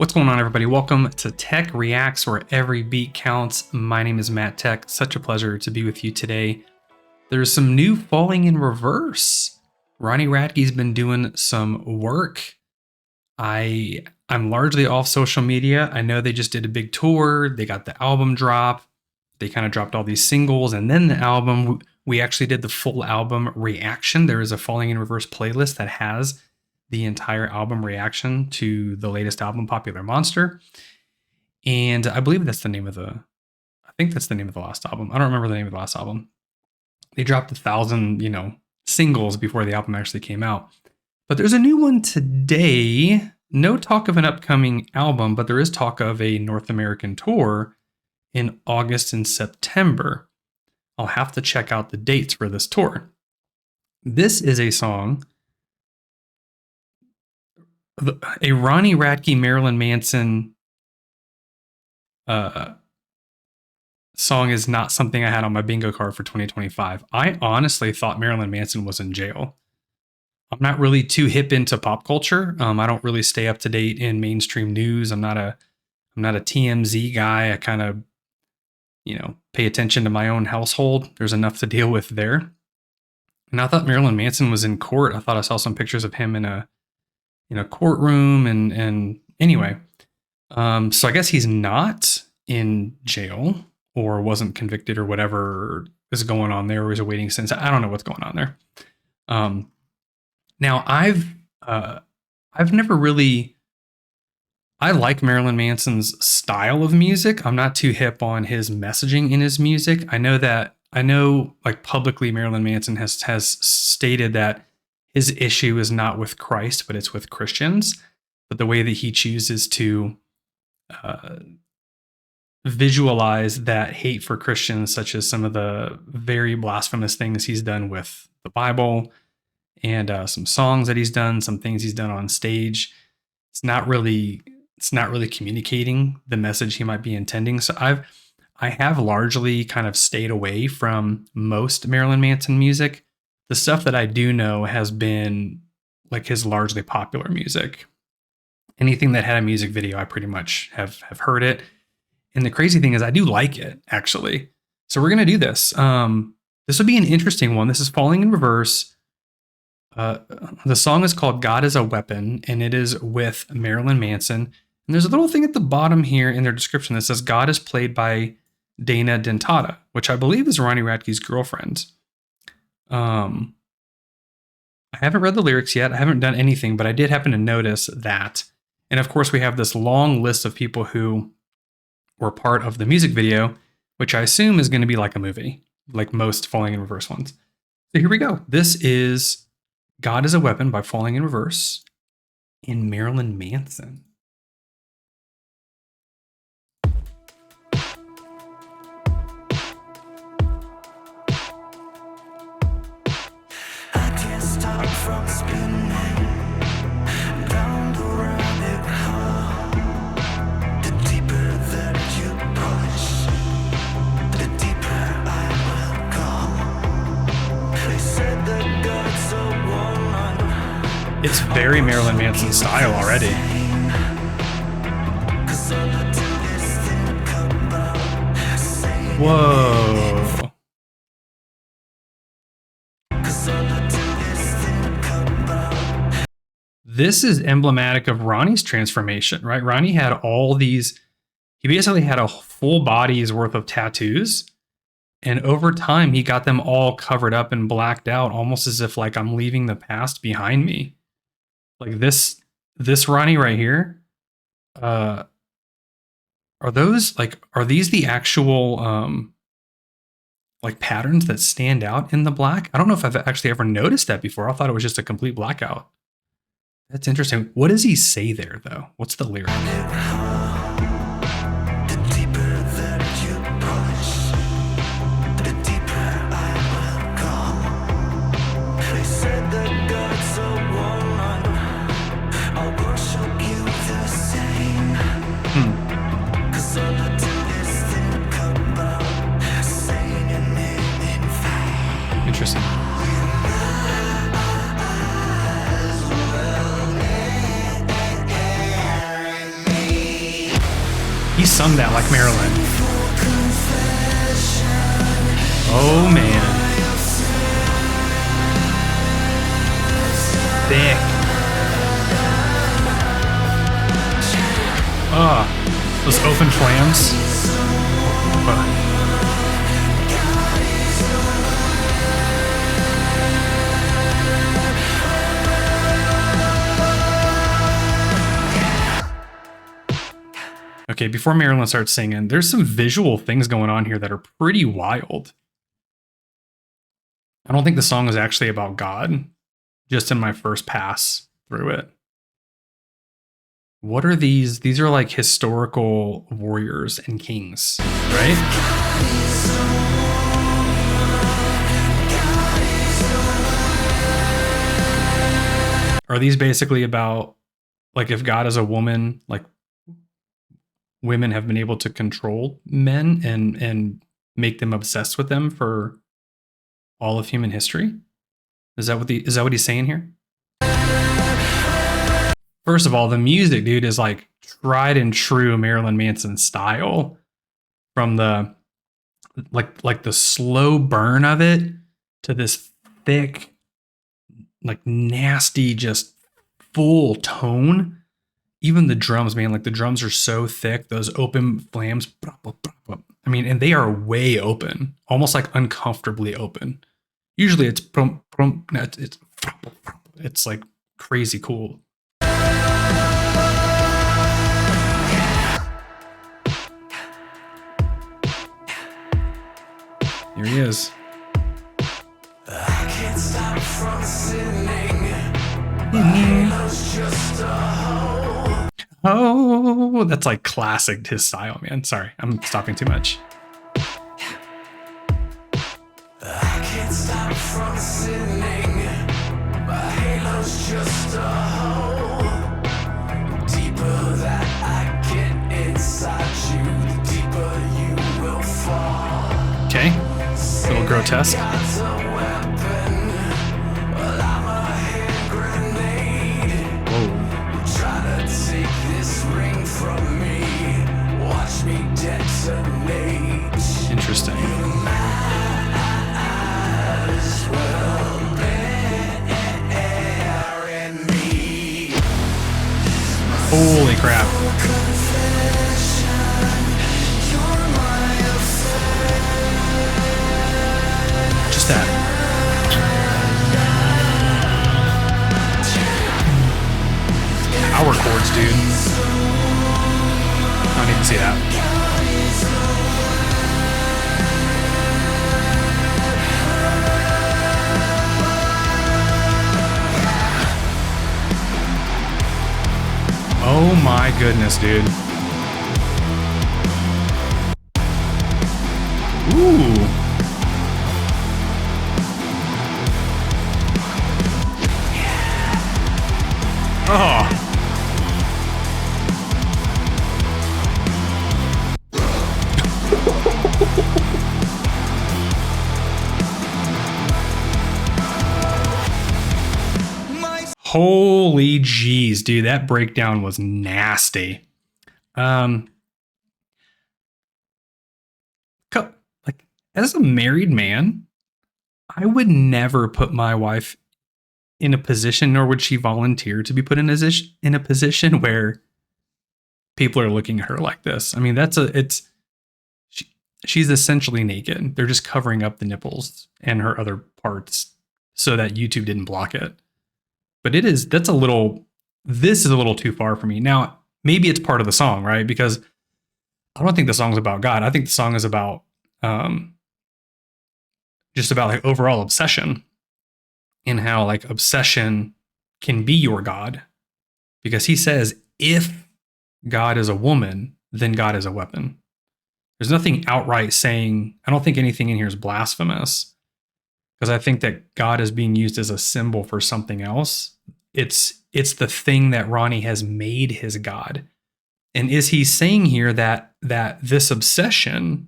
What's going on, everybody? Welcome to Tech Reacts, where every beat counts. My name is Matt Tech. Such a pleasure to be with you today. There's some new Falling in Reverse. Ronnie Radke's been doing some work. I'm largely off social media. I know they just did a big tour. They got the album drop. They kind of dropped all these singles and then the album. We actually did the full album reaction. There is a Falling in Reverse playlist that has the entire album reaction to the latest album, Popular Monster. And I believe that's the name of I think that's the name of the last album. I don't remember the name of the last album. They dropped 1,000, singles before the album actually came out. But there's a new one today. No talk of an upcoming album, but there is talk of a North American tour in August and September. I'll have to check out the dates for this tour. This is a song, a Ronnie Radke Marilyn Manson song is not something I had on my bingo card for 2025. I honestly thought Marilyn Manson was in jail. I'm not really too hip into pop culture. I don't really stay up to date in mainstream news. I'm not a TMZ guy. I kind of, pay attention to my own household. There's enough to deal with there. And I thought Marilyn Manson was in court. I thought I saw some pictures of him in a courtroom and anyway. So I guess he's not in jail or wasn't convicted or whatever is going on there, or is awaiting sentence. I don't know what's going on there. Now I've never really, I like Marilyn Manson's style of music. I'm not too hip on his messaging in his music. I know like publicly Marilyn Manson has stated that his issue is not with Christ, but it's with Christians. But the way that he chooses to visualize that hate for Christians, such as some of the very blasphemous things he's done with the Bible and some songs that he's done, some things he's done on stage, it's not really communicating the message he might be intending. So I have largely kind of stayed away from most Marilyn Manson music. The stuff that I do know has been like his largely popular music. Anything that had a music video, I pretty much have heard it. And the crazy thing is I do like it, actually. So we're going to do this. This will be an interesting one. This is Falling in Reverse. The song is called God is a Weapon, and it is with Marilyn Manson. And there's a little thing at the bottom here in their description that says God is played by Dana Dentata, which I believe is Ronnie Radke's girlfriend. I haven't read the lyrics yet. I haven't done anything, but I did happen to notice that. And of course, we have this long list of people who were part of the music video, which I assume is going to be like a movie, like most Falling in Reverse ones. So here we go. This is God is a Weapon by Falling in Reverse in Marilyn Manson. From spinning down the rabbit hole, the deeper that you push, the deeper I will go. They said that God's a woman. It's very Marilyn Manson style already. Whoa. This is emblematic of Ronnie's transformation, right? Ronnie had all these, he basically had a full body's worth of tattoos. And over time, he got them all covered up and blacked out, almost as if like I'm leaving the past behind me. Like this Ronnie right here. Are these the actual like patterns that stand out in the black? I don't know if I've actually ever noticed that before. I thought it was just a complete blackout. That's interesting. What does he say there, though? What's the lyric? Interesting. He sung that like Marilyn. Oh man. Thick. Those open flams. Okay, before Marilyn starts singing, there's some visual things going on here that are pretty wild. I don't think the song is actually about God, just in my first pass through it. What are these? These are like historical warriors and kings, right? Are these basically about, like, if God is a woman, like women have been able to control men and make them obsessed with them for all of human history? Is that what he's saying here? First of all, the music, dude, is like tried and true Marilyn Manson style, from the like the slow burn of it to this thick, like nasty, just full tone. Even the drums, man, like the drums are so thick, those open flams. I mean, and they are way open, almost like uncomfortably open. Usually it's it's like crazy cool. Here he is. I can't stop from sinning. Oh, that's like classic his style, man. Sorry, I'm stopping too much. I can't stop from sinning. My halo's just a hole. Deeper that I get inside you, the deeper you will fall. Okay, a little grotesque. God's a weapon, well, I'm a hand grenade. Whoa. Try to take this ring from me. Watch me detonate. Interesting. Holy crap. Just that. Power chords, dude. I don't even see that. Oh my goodness, dude. Ooh. Oh. Holy jeez, dude, that breakdown was nasty. Like, as a married man, I would never put my wife in a position, nor would she volunteer to be put in a position where people are looking at her like this. I mean, she's essentially naked. They're just covering up the nipples and her other parts so that YouTube didn't block it. But this is a little too far for me. Now, maybe it's part of the song, right? Because I don't think the song's about God. I think the song is about just about like overall obsession, and how like obsession can be your God. Because he says, if God is a woman, then God is a weapon. There's nothing outright saying, I don't think anything in here is blasphemous, because I think that God is being used as a symbol for something else. It's the thing that Ronnie has made his God. And is he saying here that this obsession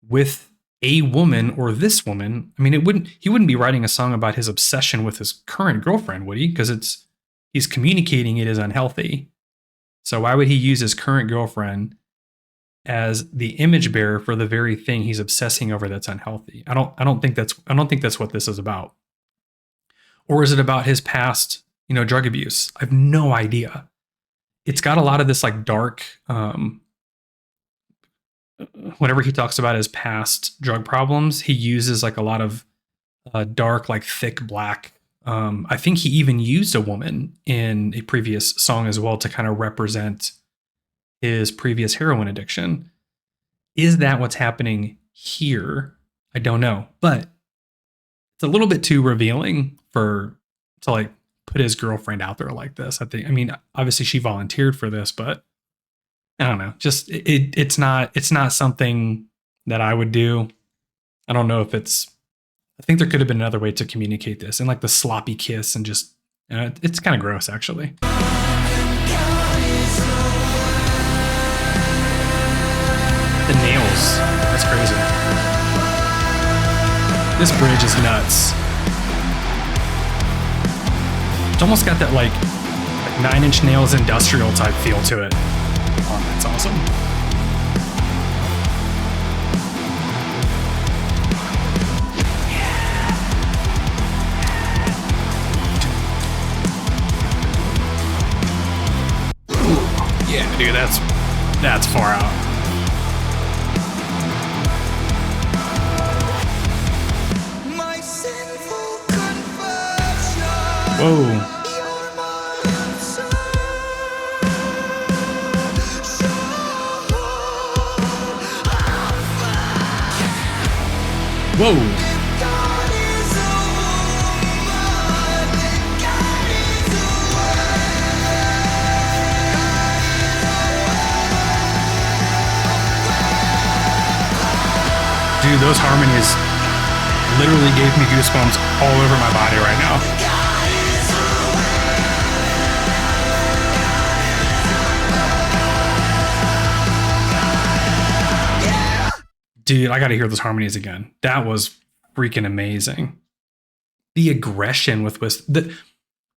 with a woman or this woman, I mean, he wouldn't be writing a song about his obsession with his current girlfriend, would he? Because he's communicating it as unhealthy. So why would he use his current girlfriend as the image bearer for the very thing he's obsessing over that's unhealthy. I don't think that's what this is about. Or is it about his past, drug abuse? I have no idea. It's got a lot of this like dark, whenever he talks about his past drug problems, he uses like a lot of dark, like thick black. I think he even used a woman in a previous song as well to kind of represent his previous heroin addiction. Is that what's happening here? I don't know, but it's a little bit too revealing to like put his girlfriend out there like this. I mean, obviously she volunteered for this, but I don't know. Just it's not something that I would do. I don't know if I think there could have been another way to communicate this, and like the sloppy kiss and just it's kind of gross actually. The nails, that's crazy. This bridge is nuts. It's almost got that like 9 Inch Nails industrial type feel to it. Oh, that's awesome. Yeah, dude, that's far out. Whoa. Whoa. Dude, those harmonies literally gave me goosebumps all over my body right now. Dude, I got to hear those harmonies again. That was freaking amazing. The aggression with the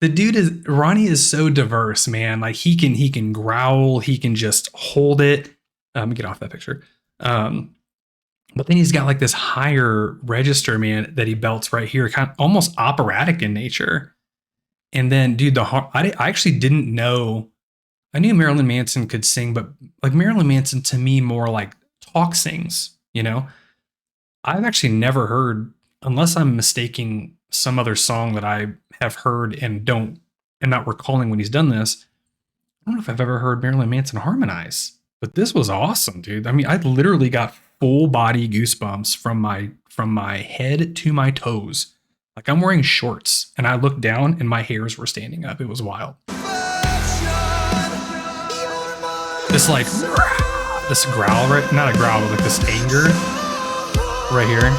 dude Ronnie is so diverse, man. Like he can growl, he can just hold it. Let me get off that picture. But then he's got like this higher register, man, that he belts right here, kind of almost operatic in nature. And then, dude, I actually didn't know. I knew Marilyn Manson could sing, but like Marilyn Manson to me more like talk sings. I've actually never heard, unless I'm mistaking some other song that I have heard and not recalling when he's done this. I don't know if I've ever heard Marilyn Manson harmonize, but this was awesome, dude. I mean, I literally got full body goosebumps from my head to my toes. Like I'm wearing shorts and I looked down and my hairs were standing up. It was wild. This like this growl, right? Not a growl, but like this anger right here.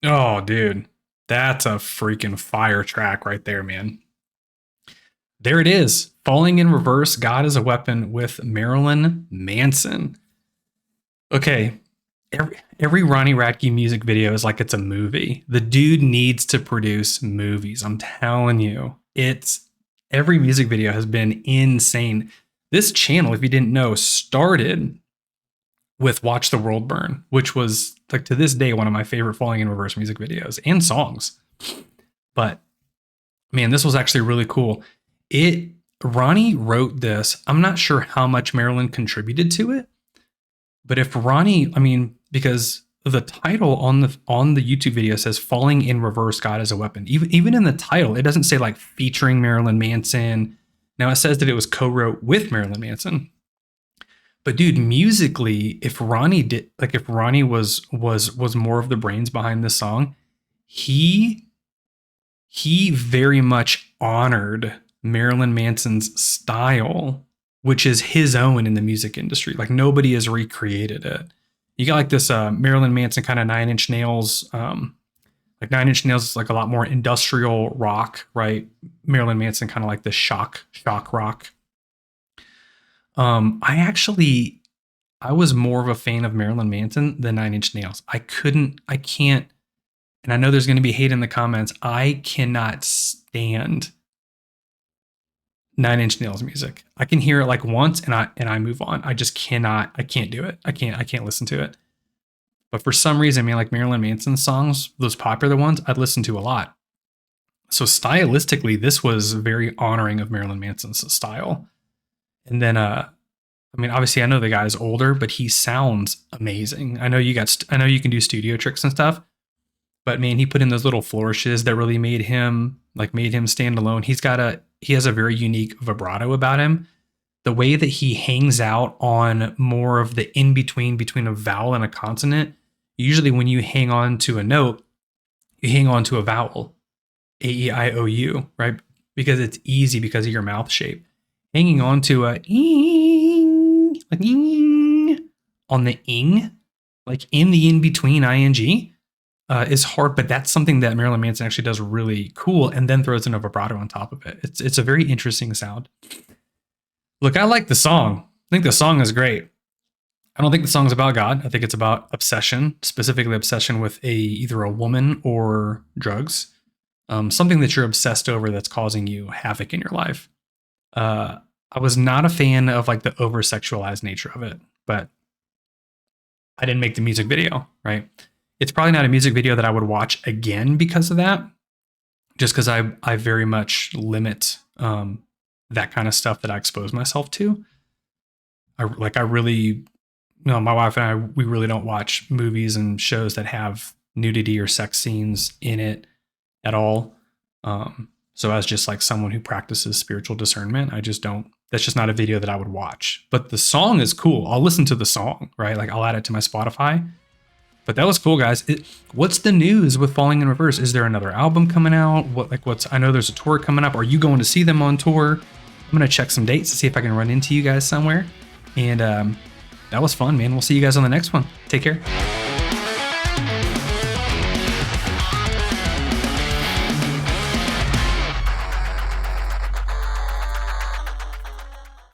Oh, dude, that's a freaking fire track right there, man. There it is. Falling in Reverse, God is a Weapon with Marilyn Manson. Okay, every Ronnie Radke music video is like it's a movie. The dude needs to produce movies. I'm telling you, every music video has been insane. This channel, if you didn't know, started with Watch the World Burn, which was like to this day one of my favorite Falling in Reverse music videos and songs. But man, this was actually really cool. Ronnie wrote this. I'm not sure how much Marilyn contributed to it, but if Ronnie, because the title on the YouTube video says Falling in Reverse, God is a Weapon. Even in the title, it doesn't say like featuring Marilyn Manson. Now it says that it was co-wrote with Marilyn Manson. But dude, musically, if Ronnie was more of the brains behind this song, he very much honored Marilyn Manson's style which is his own in the music industry. Like nobody has recreated it. You got like this Marilyn Manson kind of Nine Inch Nails. Like Nine Inch Nails is like a lot more industrial rock, right? Marilyn Manson kind of like the shock rock. I was more of a fan of Marilyn Manson than Nine Inch Nails. I can't, and I know there's going to be hate in the comments. I cannot stand Nine Inch Nails music. I can hear it like once and I move on. I can't do it. I can't listen to it. But for some reason, like Marilyn Manson songs, those popular ones, I'd listen to a lot. So stylistically, this was very honoring of Marilyn Manson's style. And then, obviously I know the guy's older, but he sounds amazing. I know you can do studio tricks and stuff, but man, he put in those little flourishes that really made him stand alone. He has a very unique vibrato about him. The way that he hangs out on more of the in-between between a vowel and a consonant. Usually when you hang on to a note, you hang on to a vowel, A-E-I-O-U, right? Because it's easy because of your mouth shape. Hanging on to a ing, like ing, on the ing, like in the in-between ing, is hard, but that's something that Marilyn Manson actually does really cool and then throws in a vibrato on top of it. It's a very interesting sound. Look, I like the song. I think the song is great. I don't think the song's about God. I think it's about obsession, specifically obsession with either a woman or drugs. Something that you're obsessed over that's causing you havoc in your life. I was not a fan of like the over-sexualized nature of it, but I didn't make the music video, right? It's probably not a music video that I would watch again because of that, just because I very much limit that kind of stuff that I expose myself to. My wife and I, we really don't watch movies and shows that have nudity or sex scenes in it at all. So as just like someone who practices spiritual discernment, that's just not a video that I would watch. But the song is cool. I'll listen to the song, right? Like I'll add it to my Spotify. But that was cool, guys. What's the news with Falling in Reverse? Is there another album coming out? I know there's a tour coming up. Are you going to see them on tour? I'm going to check some dates to see if I can run into you guys somewhere. And that was fun, man. We'll see you guys on the next one. Take care.